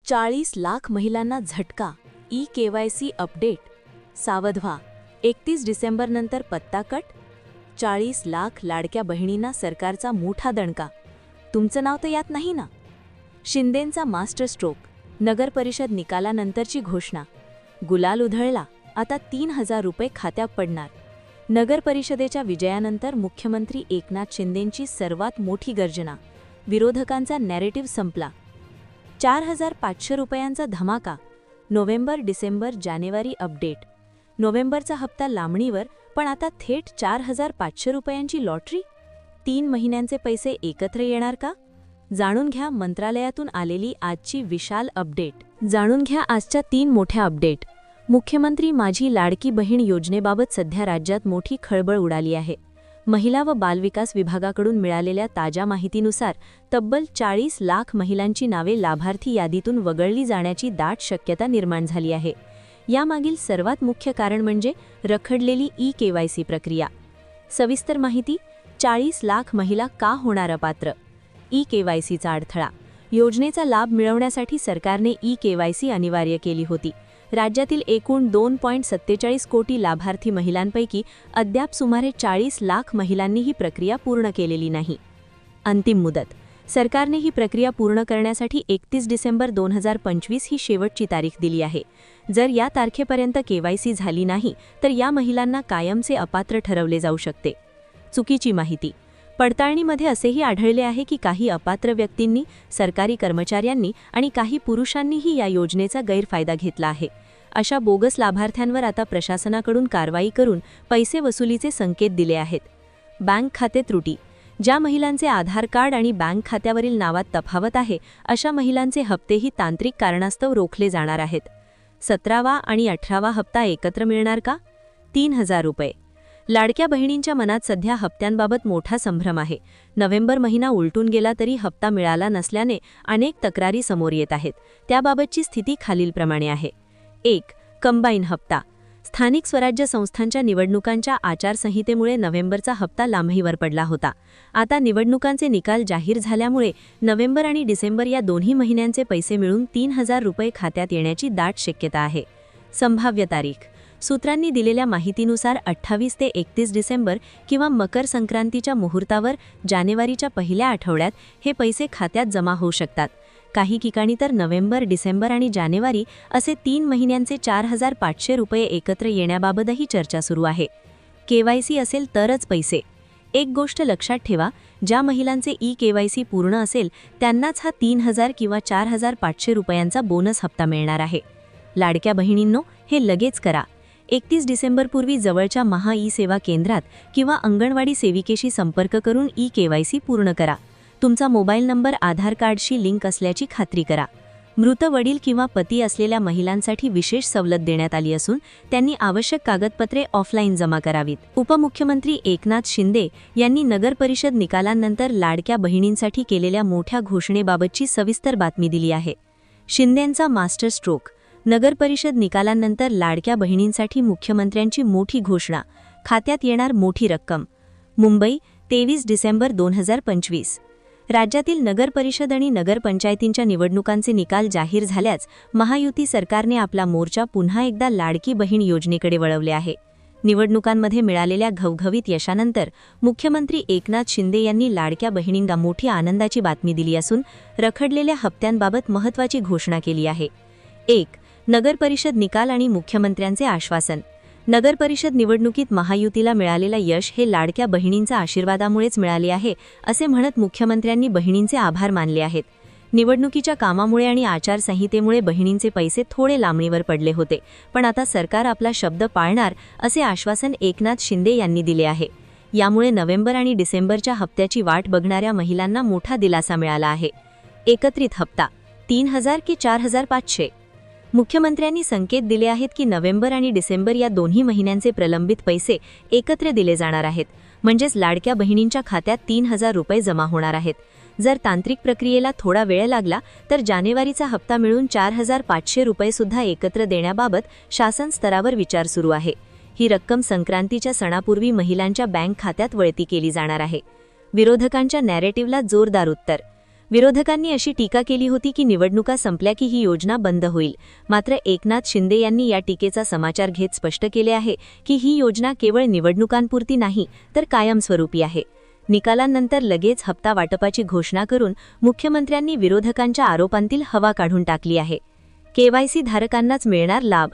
40 लाख महिलांना झटका. E-KYC update. सावध व्हा, 31 डिसेंबरनंतर पत्ता कट. 40 लाख लाडक्या बहिणींना सरकारचा मोठा दणका. तुमचं नाव तर यात नाही ना? शिंदेंचा मास्टर स्ट्रोक. नगर परिषद निकालानंतरची घोषणा. गुलाल उधळला, आता 3,000 रुपये खात्यात पडणार. नगर परिषदेच्या विजयानंतर मुख्यमंत्री एकनाथ शिंदेंची सर्वात मोठी गर्जना. विरोधकांचा नॅरेटिव्ह संपला. 4,500 रुपयांचा धमाका. नोव्हेंबर, डिसेंबर, जानेवारी अपडेट. नोव्हेंबरचा हप्ता लांबणीवर, पण आता थेट 4,500 रुपयांची लॉटरी. 3 महिन्यांचे पैसे एकत्र येणार का? जाणून घ्या मंत्रालयातून आलेली आजची विशाल अपडेट. जाणून घ्या आजच्या 3 मोठ्या अपडेट. मुख्यमंत्री माझी लाडकी बहीण योजनेबाबत सध्या राज्यात मोठी खळबळ उडाली आहे. महिला व बालविकास विभागाकडून मिळालेल्या ताज्या माहितीनुसार तब्बल 40 लाख महिलांची नावे लाभार्थी यादीतून वगळली जाण्याची दाट शक्यता निर्माण झाली आहे. यामागील सर्वात मुख्य कारण म्हणजे रखडलेली ई-केवायसी प्रक्रिया. सविस्तर माहिती. 40 लाख महिला का होणार अपात्र? ई-केवायसीचा अडथळा. योजनेचा लाभ मिळवण्यासाठी सरकारने ई-केवायसी अनिवार्य केली होती. राज्यातील एकूण 2.47 कोटी लाभार्थी महिलांपैकी अद्याप सुमारे 40 लाख महिलांनी ही प्रक्रिया पूर्ण केलेली नाही. अंतिम मुदत. सरकारने ही प्रक्रिया पूर्ण करण्यासाठी 31 डिसेंबर 2025 ही शेवटची तारीख दिली आहे. जर या तारखेपर्यंत केवायसी झाली नाही तर या महिलांना कायमचे अपात्र ठरवले जाऊ शकते. चुकीची माहिती. पडताळणीमध्ये असेही आढळले आहे की काही अपात्र व्यक्तींनी, सरकारी कर्मचाऱ्यांनी आणि काही पुरुषांनीही या योजनेचा गैरफायदा घेतला आहे. अशा बोगस लाभार्थ्यांवर आता प्रशासनाकडून कारवाई करून पैसे वसुलीचे संकेत दिले आहेत. बँक खाते त्रुटी. ज्या महिलांचे आधार कार्ड आणि बँक खात्यावरील नावात तफावत आहे अशा महिलांचे हप्तेही तांत्रिक कारणास्तव रोखले जाणार आहेत. 17वा आणि 18वा हप्ता एकत्र मिळणार का? 3,000 रुपये. लाडक्या बहिणींच्या मनात सध्या हप्त्यांबाबत मोठा संभ्रम आहे. नोव्हेंबर महिना उलटून गेला तरी हप्ता मिळाला नसल्याने अनेक तक्रारी समोर येत आहेत. त्याबाबतची स्थिती खालीलप्रमाणे आहे. 1. कंबाईन हप्ता. स्थानिक स्वराज्य संस्थांच्या निवडणुकांच्या आचारसंहितेमुळे नोव्हेंबरचा हप्ता लांबणीवर पडला होता. आता निवडणुकांचे निकाल जाहीर झाल्यामुळे नोव्हेंबर आणि डिसेंबर या दोन्ही महिन्यांचे पैसे मिळून 3,000 रुपये खात्यात येण्याची दाट शक्यता आहे. संभाव्य तारीख. सूत्रांनी दिलेल्या माहितीनुसार 28 ते 31 डिसेंबर किंवा मकर संक्रांतीच्या मुहूर्तावर जानेवारीच्या पहिल्या आठवड्यात हे पैसे खात्यात जमा होऊ शकतात. काही ठिकाणी तर नोव्हेंबर, डिसेंबर आणि जानेवारी असे 3 महिन्यांचे 4,500 रुपये एकत्र येण्याबाबतही चर्चा सुरू आहे. केवायसी असेल तरच पैसे. एक गोष्ट लक्षात ठेवा, ज्या महिलांचे ई-केवायसी पूर्ण असेल त्यांनाच हा 3,000 किंवा 4,500 रुपयांचा बोनस हप्ता मिळणार आहे. लाडक्या बहिणींनो, हे लगेच करा. 31 डिसेंबरपूर्वी जवळच्या महा ई-सेवा केंद्रात किंवा अंगणवाडी सेविकेशी संपर्क करून ई-केवायसी पूर्ण करा. तुमचा मोबाईल नंबर आधार कार्डशी लिंक असल्याची खात्री करा. मृत वडील किंवा पती असलेल्या महिलांसाठी विशेष सवलत देण्यात आली असून त्यांनी आवश्यक कागदपत्रे ऑफलाईन जमा करावीत. उपमुख्यमंत्री एकनाथ शिंदे यांनी नगर परिषद निकालानंतर लाडक्या बहिणींसाठी केलेल्या मोठ्या घोषणेबाबतची सविस्तर बातमी दिली आहे. शिंदेंचा मास्टर स्ट्रोक. नगर परिषद निकालानंतर लाडक्या बहिणींसाठी मुख्यमंत्र्यांची मोठी घोषणा. खात्यात येणार मोठी रक्कम. मुंबई, 23 डिसेंबर 2025. राज्यातील नगर परिषद आणि नगरपंचायतींच्या निवडणुकांचे निकाल जाहीर झाल्याच महायुती सरकारने आपला मोर्चा पुन्हा एकदा लाडकी बहीण योजनेकडे वळवले आहे. निवडणुकांमध्ये मिळालेल्या घवघवीत यशानंतर मुख्यमंत्री एकनाथ शिंदे यांनी लाडक्या बहिणींना मोठी आनंदाची बातमी दिली असून रखडलेल्या हप्त्यांबाबत महत्त्वाची घोषणा केली आहे. 1. नगर परिषद निकाल आणि मुख्यमंत्र्यांचे आश्वासन. नगर परिषद निवडणुकीत महायुतीला मिळालेलं यश हे लाडक्या बहिणींच्या आशीर्वादामुळेच मिळाले आहे असे म्हणत मुख्यमंत्र्यांनी बहिणींचे आभार मानले आहेत. निवडणुकीच्या कामामुळे आणि आचारसंहितेमुळे बहिणींचे पैसे थोडे लांबणीवर पडले होते, पण आता सरकार आपला शब्द पाळणार असे आश्वासन एकनाथ शिंदे यांनी दिले आहे. यामुळे नोव्हेंबर आणि डिसेंबरच्या हप्त्याची वाट बघणाऱ्या महिलांना मोठा दिलासा मिळाला आहे. एकत्रित हप्ता 3,000 की 4,500. मुख्यमंत्र्यांनी संकेत दिले आहेत की नोव्हेंबर आणि डिसेंबर या दोन्ही महिन्यांचे प्रलंबित पैसे एकत्र दिले जाणार आहेत. म्हणजेच लाडक्या बहिणींच्या खात्यात 3,000 रुपये जमा होणार आहेत. जर तांत्रिक प्रक्रियेला थोडा वेळ लागला तर जानेवारीचा हप्ता मिळून 4,500 रुपये सुद्धा एकत्र देण्याबाबत शासन स्तरावर विचार सुरू आहे. ही रक्कम संक्रांतीच्या सणापूर्वी महिलांच्या बँक खात्यात वळती केली जाणार आहे. विरोधकांच्या नॅरेटिव्हला जोरदार उत्तर. विरोधकांनी अशी टीका केली होती की निवडणुका संपल्या की ही योजना बंद होईल. मात्र एकनाथ शिंदे यांनी या टीकेचा समाचार घेत स्पष्ट केले आहे की ही योजना केवळ निवडणुकांपुरती नाही तर कायमस्वरूपी आहे. निकालांनंतर लगेच हप्ता वाटपाची घोषणा करून मुख्यमंत्र्यांनी विरोधकांच्या आरोपांतील हवा काढून टाकली आहे. केवायसी धारकांनाच मिळणार लाभ.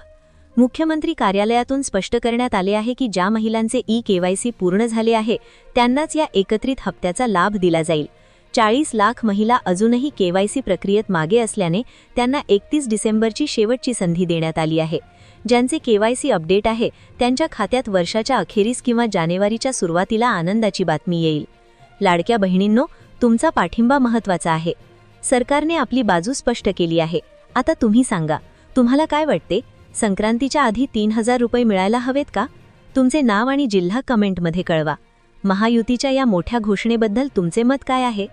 मुख्यमंत्री कार्यालयातून स्पष्ट करण्यात आले आहे की ज्या महिलांचे ई-केवायसी पूर्ण झाले आहे त्यांनाच या एकत्रित हप्त्याचा लाभ दिला जाईल. 40 लाख महिला अजूनही केवायसी प्रक्रियेत मागे असल्याने त्यांना 31 डिसेंबरची शेवटची संधी देण्यात आली आहे. ज्यांचे केवायसी अपडेट आहे त्यांच्या खात्यात वर्षाच्या अखेरीस किंवा जानेवारीच्या सुरुवातीला आनंदाची बातमी येईल. लाडक्या बहिणींनो, तुमचा पाठिंबा महत्त्वाचा आहे. सरकारने आपली बाजू स्पष्ट केली आहे. आता तुम्ही सांगा, तुम्हाला काय वाटते? संक्रांतीच्या आधी 3000 रुपये मिळायला हवेत का? तुमचे नाव आणि जिल्हा कमेंटमध्ये कळवा. महायुतीच्या या मोठ्या घोषणेबद्दल तुमचे मत काय आहे?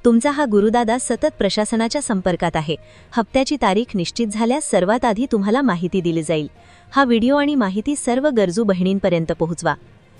तुमचा हा गुरुदादा सतत प्रशासनाच्या संपर्कात आहे. हप्त्याची तारीख निश्चित झाल्यास सर्वात आधी तुम्हाला माहिती दिली जाईल. हा व्हिडिओ आणि माहिती सर्व गरजू बहिणींपर्यंत पोहोचवा.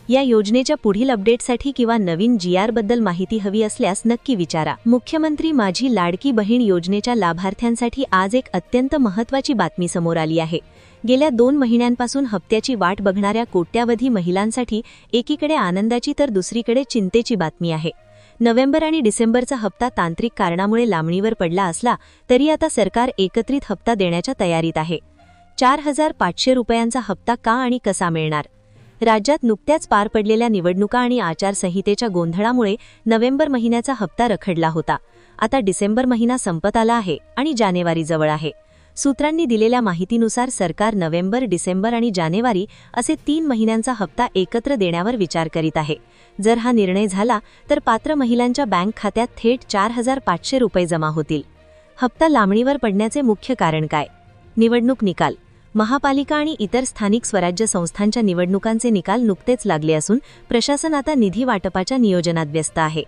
या योजनेच्या पुढील अपडेटसाठी किंवा नवीन GR बद्दल माहिती हवी असल्यास नक्की विचारा. मुख्यमंत्री माझी लाडकी बहीण योजनेच्या लाभार्थ्यांसाठी आज एक अत्यंत महत्त्वाची बातमी समोर आली आहे. गेल्या 2 महिन्यांपासून हप्त्याची वाट बघणाऱ्या कोट्यावधी महिलांसाठी एकीकडे आनंदाची तर दुसरीकडे चिंतेची बातमी आहे. नोव्हेंबर आणि डिसेंबरचा हप्ता तांत्रिक कारणामुळे लांबणीवर पडला असला तरी आता सरकार एकत्रित हप्ता देण्याच्या तयारीत आहे. 4500 रुपयांचा हप्ता का आणि कसा मिळणार? राज्यात नुकत्याच पार पडलेल्या निवडणुका आणि आचारसंहितेच्या गोंधळामुळे नोव्हेंबर महिन्याचा हप्ता रखडला होता. आता डिसेंबर महिना संपत आला आहे आणि जानेवारी जवळ आहे. सूत्रांनी दिलेल्या माहितीनुसार सरकार नोव्हेंबर, डिसेंबर आणि जानेवारी असे 3 महिन्यांचा हप्ता एकत्र देण्यावर विचार करीत आहे. जर हा निर्णय झाला तर पात्र महिलांच्या बँक खात्यात थेट 4500 रुपये जमा होतील. हप्ता लांबणीवर पडण्याचे मुख्य कारण काय? निवडणूक निकाल. महापालिका आणि इतर स्थानिक स्वराज्य संस्थांच्या निवडणुकांचे निकाल नुकतेच लागले असून प्रशासन आता निधी वाटपाच्या नियोजनात व्यस्त आहे.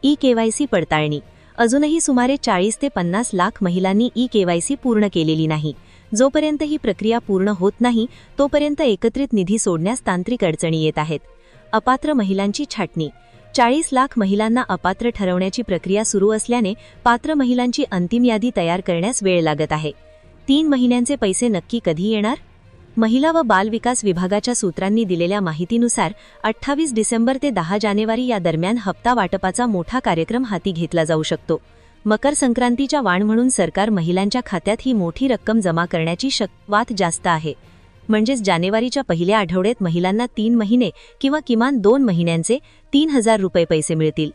ई-केवायसी पडताळणी. अजूनही सुमारे 40 ते 50 लाख महिलांनी ई-केवायसी पूर्ण केलेली नाही. जोपर्यंत ही प्रक्रिया पूर्ण होत नाही तोपर्यंत एकत्रित निधी सोडण्यास तांत्रिक अडचणी येत आहेत. अपात्र महिलांची छाटणी. 40 लाख महिलांना अपात्र ठरवण्याची प्रक्रिया सुरू असल्याने पात्र महिलांची अंतिम यादी तयार करण्यास वेळ लागत आहे. 3 महिन्यांचे पैसे नक्की कधी येणार? महिला व बाल विकास विभागाच्या सूत्रांनी दिलेल्या माहितीनुसार 28 डिसेंबर ते 10 जानेवारी या दरम्यान हप्ता वाटपाचा मोठा कार्यक्रम हाती घेतला जाऊ शकतो. मकर संक्रांतीच्या वाण म्हणून सरकार महिलांच्या खात्यात ही मोठी रक्कम जमा करण्याची शक्यता जास्त आहे. म्हणजेच जानेवारीच्या पहिल्या आठवड्यात महिलांना 3 महिने किंवा किमान 2 महिन्यांचे 3000 रुपये पैसे मिळतील.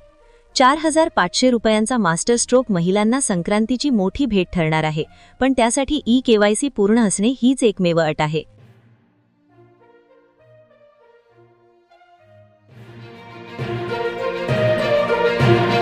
4500 रुपयांचा मास्टर स्ट्रोक महिलांना संक्रांतीची मोठी भेट ठरणार आहे. पण त्यासाठी ई-केवायसी पूर्ण असणे हीच एकमेव अट आहे.